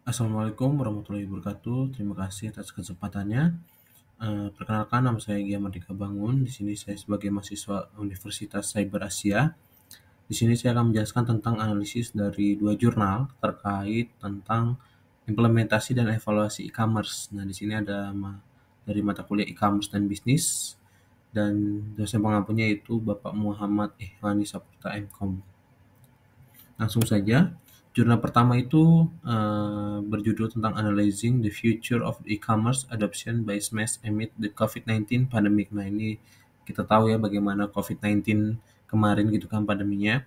Assalamualaikum warahmatullahi wabarakatuh. Terima kasih atas kesempatannya. Perkenalkan nama saya Gia Mardika Bangun. Di sini saya sebagai mahasiswa Universitas Cyber Asia. Di sini saya akan menjelaskan tentang analisis dari dua jurnal terkait tentang implementasi dan evaluasi e-commerce. Nah, di sini ada dari mata kuliah e-commerce dan bisnis dan dosen pengampunya yaitu Bapak Muhammad Ihwani Saputra MKOM. Langsung saja. Jurnal pertama itu berjudul tentang Analyzing the Future of E-commerce Adoption by SMEs Amid the COVID-19 Pandemic. Nah, ini kita tahu ya bagaimana COVID-19 kemarin gitu kan pandeminya.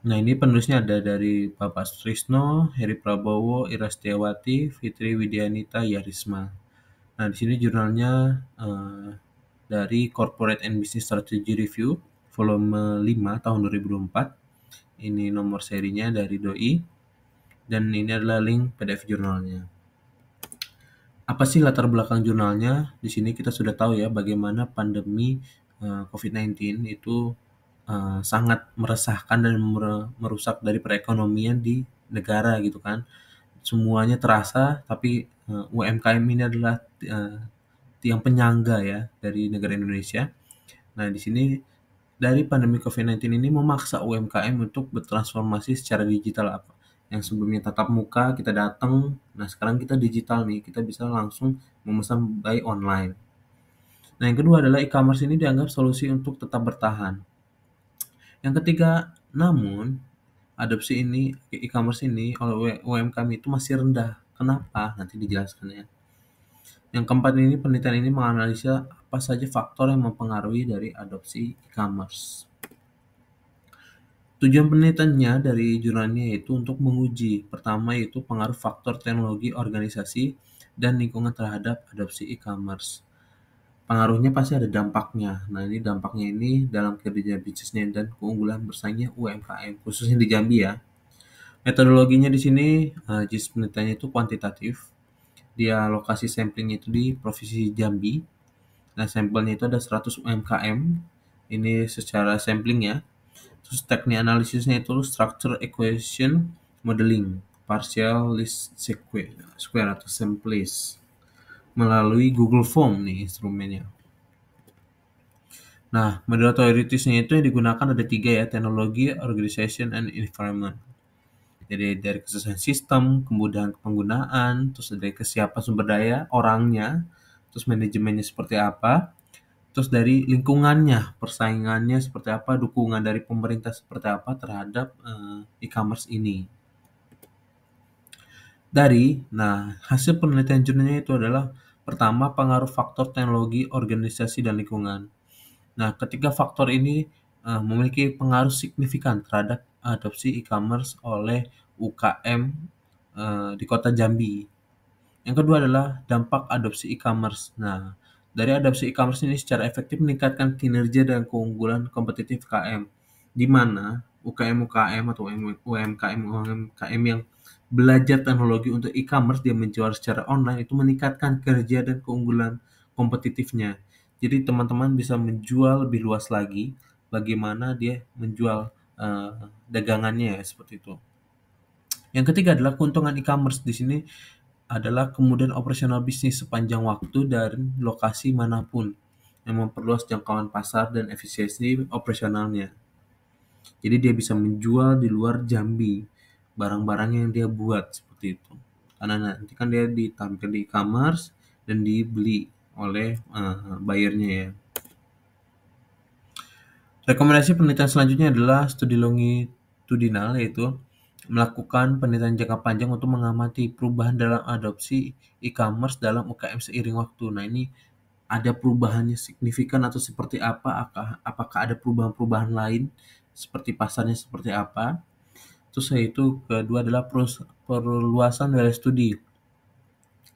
Nah, ini penulisnya ada dari Bapak Sutrisno, Heri Prabowo, Ira Setiawati, Fitri Widianita, Yarisma. Nah, di sini jurnalnya dari Corporate and Business Strategy Review volume 5 tahun 2024. Ini nomor serinya dari DOI dan ini adalah link PDF jurnalnya. Apa sih latar belakang jurnalnya? Di sini kita sudah tahu ya bagaimana pandemi COVID-19 itu sangat meresahkan dan merusak dari perekonomian di negara gitu kan. Semuanya terasa, tapi UMKM ini adalah tiang penyangga ya dari negara Indonesia. Nah, di sini dari pandemi COVID-19 ini memaksa UMKM untuk bertransformasi secara digital. Apa yang sebelumnya tatap muka kita datang, nah sekarang kita digital nih, kita bisa langsung memesan by online. Nah, yang kedua adalah e-commerce ini dianggap solusi untuk tetap bertahan. Yang ketiga, namun adopsi ini e-commerce ini oleh UMKM itu masih rendah. Kenapa? Nanti dijelaskan ya. Yang keempat ini penelitian ini menganalisa apa saja faktor yang mempengaruhi dari adopsi e-commerce. Tujuan penelitiannya dari jurnalnya yaitu untuk menguji, pertama yaitu pengaruh faktor teknologi organisasi dan lingkungan terhadap adopsi e-commerce. Pengaruhnya pasti ada dampaknya. Nah, ini dampaknya ini dalam kerja bisnisnya dan keunggulan bersaingnya UMKM, khususnya di Jambi ya. Metodologinya di sini, JIS penelitiannya itu kuantitatif. Dia lokasi samplingnya itu di Provinsi Jambi. Nah, sampelnya itu ada 100 UMKM. Ini secara sampling ya. Terus teknik analisisnya itu structure equation modeling, partial least square atau simplest melalui Google Form nih instrumennya. Nah, model teoritisnya itu yang digunakan ada 3 ya, teknologi, organization, and environment. Jadi dari kesesuaian sistem, kemudahan penggunaan, terus dari kesiapan sumber daya, orangnya, terus manajemennya seperti apa, terus dari lingkungannya, persaingannya seperti apa, dukungan dari pemerintah seperti apa terhadap e-commerce ini. Hasil penelitian jurnalnya itu adalah pertama pengaruh faktor teknologi, organisasi, dan lingkungan. Nah, ketiga faktor ini memiliki pengaruh signifikan terhadap adopsi e-commerce oleh UKM di kota Jambi. Yang kedua adalah dampak adopsi e-commerce. Nah, dari adopsi e-commerce ini secara efektif meningkatkan kinerja dan keunggulan kompetitif KM, di mana UKM-UKM atau UMKM yang belajar teknologi untuk e-commerce dia menjual secara online itu meningkatkan kerja dan keunggulan kompetitifnya. Jadi teman-teman bisa menjual lebih luas lagi bagaimana dia menjual dagangannya ya, seperti itu. Yang ketiga adalah keuntungan e-commerce di sini adalah kemudahan operasional bisnis sepanjang waktu dan lokasi manapun yang memperluas jangkauan pasar dan efisiensi operasionalnya. Jadi dia bisa menjual di luar Jambi barang-barang yang dia buat seperti itu. Karena nanti kan dia ditampil di e-commerce dan dibeli oleh buyernya ya. Rekomendasi penelitian selanjutnya adalah studi longitudinal, yaitu melakukan penelitian jangka panjang untuk mengamati perubahan dalam adopsi e-commerce dalam UKM seiring waktu. Nah, ini ada perubahannya signifikan atau seperti apa? Apakah ada perubahan-perubahan lain seperti pasarnya seperti apa? Terus yaitu kedua adalah perluasan dari studi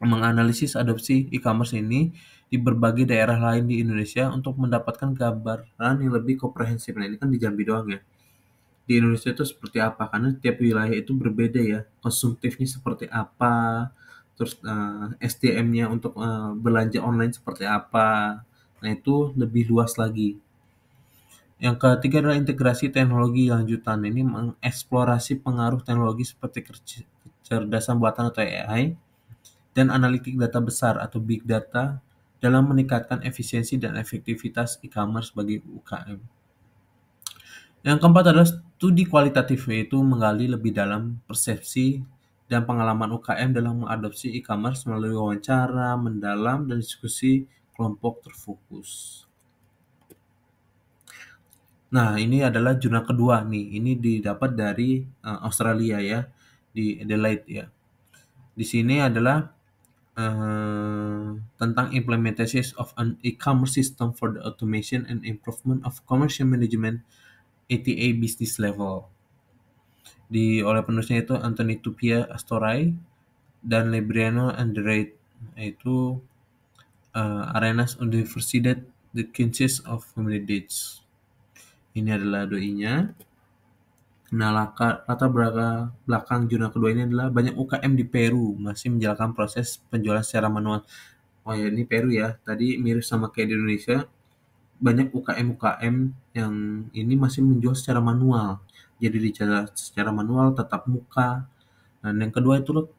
menganalisis adopsi e-commerce ini di berbagai daerah lain di Indonesia untuk mendapatkan gambaran yang lebih komprehensif. Nah, ini kan di Jambi doang ya. Di Indonesia itu seperti apa? Karena tiap wilayah itu berbeda ya. Konsumtifnya seperti apa, terus SDM-nya untuk belanja online seperti apa. Nah, itu lebih luas lagi. Yang ketiga adalah integrasi teknologi lanjutan. Ini mengeksplorasi pengaruh teknologi seperti kecerdasan buatan atau AI, dan analitik data besar atau big data dalam meningkatkan efisiensi dan efektivitas e-commerce bagi UKM. Yang keempat adalah studi kualitatif, yaitu menggali lebih dalam persepsi dan pengalaman UKM dalam mengadopsi e-commerce melalui wawancara mendalam dan diskusi kelompok terfokus. Nah, ini adalah jurnal kedua nih. Ini didapat dari Australia ya, di Adelaide ya. Di sini adalah tentang implementation of an e-commerce system for the automation and improvement of commercial management ATA business level. Oleh penulisnya itu Anthony Tupia Astoray dan Lebriano Andrade, yaitu Arenas Universidad de Ciencias of Humanidades. Ini adalah doinya. Nah, latar belakang jurnal kedua ini adalah banyak UKM di Peru masih menjalankan proses penjualan secara manual. Oh ya, ini Peru ya. Tadi mirip sama kayak di Indonesia. Banyak UKM-UKM yang ini masih menjual secara manual. Jadi dicatat secara manual, tatap muka. Dan yang kedua itu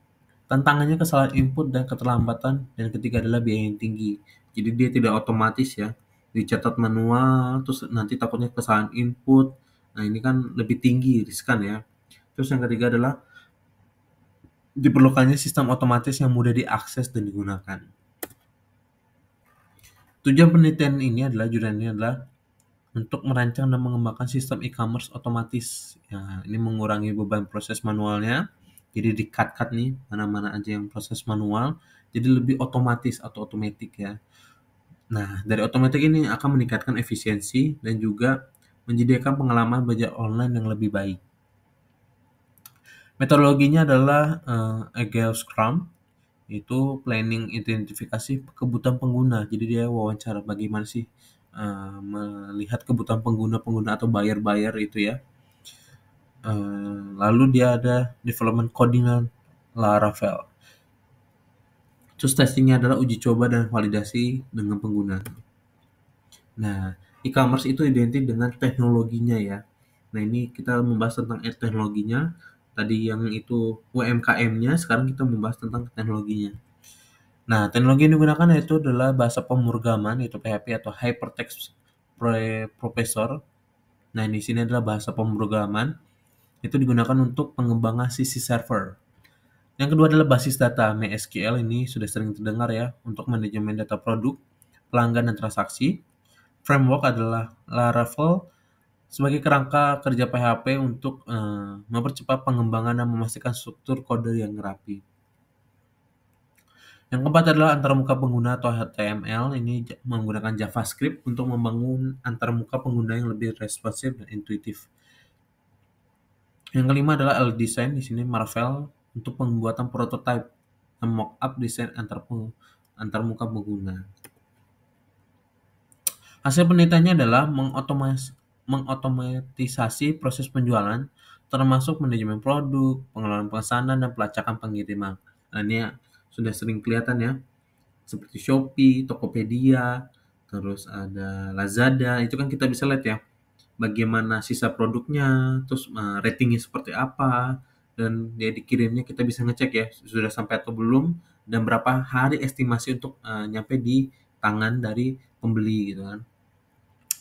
tantangannya kesalahan input dan keterlambatan. Dan ketiga adalah biaya yang tinggi. Jadi dia tidak otomatis ya. Dicatat manual, terus nanti takutnya kesalahan input. Nah, ini kan lebih tinggi, riskan ya. Terus yang ketiga adalah diperlukannya sistem otomatis yang mudah diakses dan digunakan. Tujuan penelitian ini adalah untuk merancang dan mengembangkan sistem e-commerce otomatis. Ya, ini mengurangi beban proses manualnya. Jadi di-cut nih mana-mana aja yang proses manual, jadi lebih otomatis atau otomatis ya. Nah, dari otomatis ini akan meningkatkan efisiensi dan juga menyediakan pengalaman belajar online yang lebih baik. Metodologinya adalah Agile Scrum, itu planning identifikasi kebutuhan pengguna. Jadi dia wawancara bagaimana sih melihat kebutuhan pengguna atau buyer itu ya. Lalu dia ada development coding Laravel. Terus testingnya adalah uji coba dan validasi dengan pengguna. Nah, e-commerce itu identik dengan teknologinya ya. Nah, ini kita membahas tentang teknologinya. Tadi yang itu UMKM-nya, sekarang kita membahas tentang teknologinya. Nah, teknologi yang digunakan itu adalah bahasa pemrograman, yaitu PHP atau Hypertext Processor. Nah, di sini adalah bahasa pemrograman. Itu digunakan untuk pengembangan sisi server. Yang kedua adalah basis data. MySQL ini sudah sering terdengar ya, untuk manajemen data produk, pelanggan, dan transaksi. Framework adalah Laravel sebagai kerangka kerja PHP untuk mempercepat pengembangan dan memastikan struktur kode yang rapi. Yang keempat adalah antarmuka pengguna atau HTML. Ini menggunakan JavaScript untuk membangun antarmuka pengguna yang lebih responsif dan intuitif. Yang kelima adalah L-Design. Di sini Marvel untuk pembuatan prototype dan mock-up desain antarmuka pengguna. Hasil penelitiannya adalah mengotomatisasi proses penjualan, termasuk manajemen produk, pengelolaan pesanan, dan pelacakan pengiriman. Nah, ini sudah sering kelihatan ya, seperti Shopee, Tokopedia, terus ada Lazada. Itu kan kita bisa lihat ya, bagaimana sisa produknya, terus ratingnya seperti apa, dan dia dikirimnya kita bisa ngecek ya, sudah sampai atau belum, dan berapa hari estimasi untuk nyampe di tangan dari pembeli gitu kan.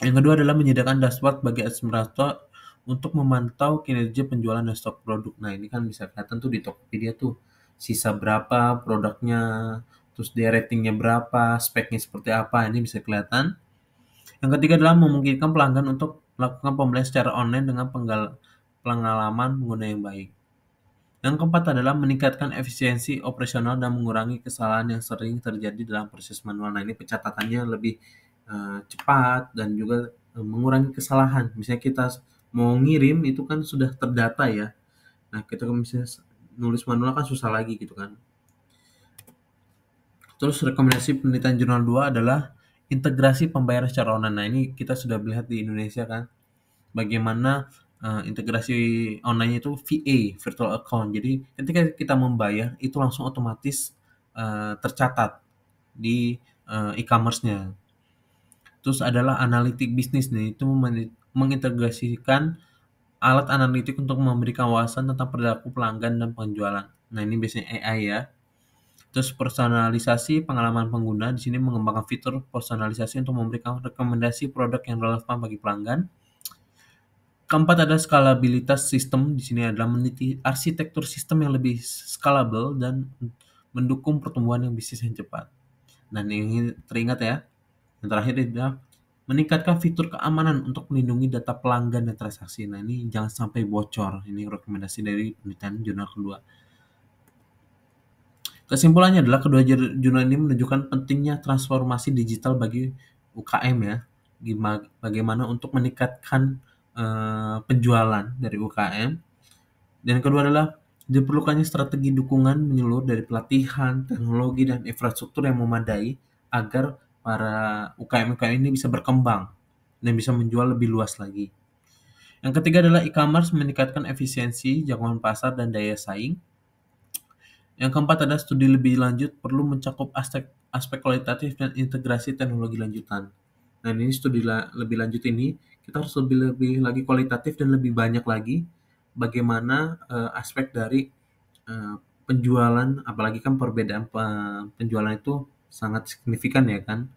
Yang kedua adalah menyediakan dashboard bagi administrator untuk memantau kinerja penjualan dan stok produk. Nah, ini kan bisa kelihatan tuh di Tokopedia tuh, sisa berapa produknya, terus dia ratingnya berapa, speknya seperti apa, ini bisa kelihatan. Yang ketiga adalah memungkinkan pelanggan untuk melakukan pembelian secara online dengan pengalaman pengguna yang baik. Yang keempat adalah meningkatkan efisiensi operasional dan mengurangi kesalahan yang sering terjadi dalam proses manual. Nah, ini pencatatannya lebih cepat dan juga mengurangi kesalahan. Misalnya kita mau ngirim itu kan sudah terdata ya. Nah, kita misalnya nulis manual kan susah lagi gitu kan. Terus rekomendasi penelitian jurnal 2 adalah integrasi pembayaran secara online. Nah, ini kita sudah melihat di Indonesia kan, bagaimana integrasi online itu VA, virtual account. Jadi ketika kita membayar itu langsung otomatis tercatat di e-commerce-nya. Terus adalah analitik bisnis nih, itu mengintegrasikan alat analitik untuk memberikan wawasan tentang perilaku pelanggan dan penjualan. Nah, ini biasanya AI ya. Terus personalisasi pengalaman pengguna, di sini mengembangkan fitur personalisasi untuk memberikan rekomendasi produk yang relevan bagi pelanggan. Keempat ada skalabilitas sistem, di sini adalah meneliti arsitektur sistem yang lebih scalable dan mendukung pertumbuhan yang bisnis yang cepat. Dan ini teringat ya, yang terakhir adalah meningkatkan fitur keamanan untuk melindungi data pelanggan dan transaksi. Nah, ini jangan sampai bocor. Ini rekomendasi dari penelitian jurnal kedua. Kesimpulannya adalah kedua jurnal ini menunjukkan pentingnya transformasi digital bagi UKM ya. Bagaimana untuk meningkatkan penjualan dari UKM. Dan yang kedua adalah diperlukannya strategi dukungan menyeluruh dari pelatihan, teknologi, dan infrastruktur yang memadai agar para UKM-UKM ini bisa berkembang dan bisa menjual lebih luas lagi. Yang ketiga adalah e-commerce meningkatkan efisiensi, jangkauan pasar, dan daya saing. Yang keempat adalah studi lebih lanjut perlu mencakup aspek kualitatif dan integrasi teknologi lanjutan. Nah, ini studi lebih lanjut ini kita harus lebih lagi kualitatif dan lebih banyak lagi bagaimana aspek dari penjualan, apalagi kan perbedaan penjualan itu sangat signifikan ya kan,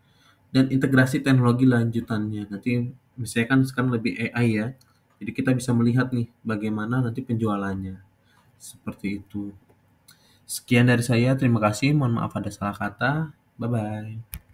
dan integrasi teknologi lanjutannya. Nanti misalnya kan sekarang lebih AI ya, jadi kita bisa melihat nih bagaimana nanti penjualannya. Seperti itu. Sekian dari saya, terima kasih. Mohon maaf ada salah kata. Bye bye.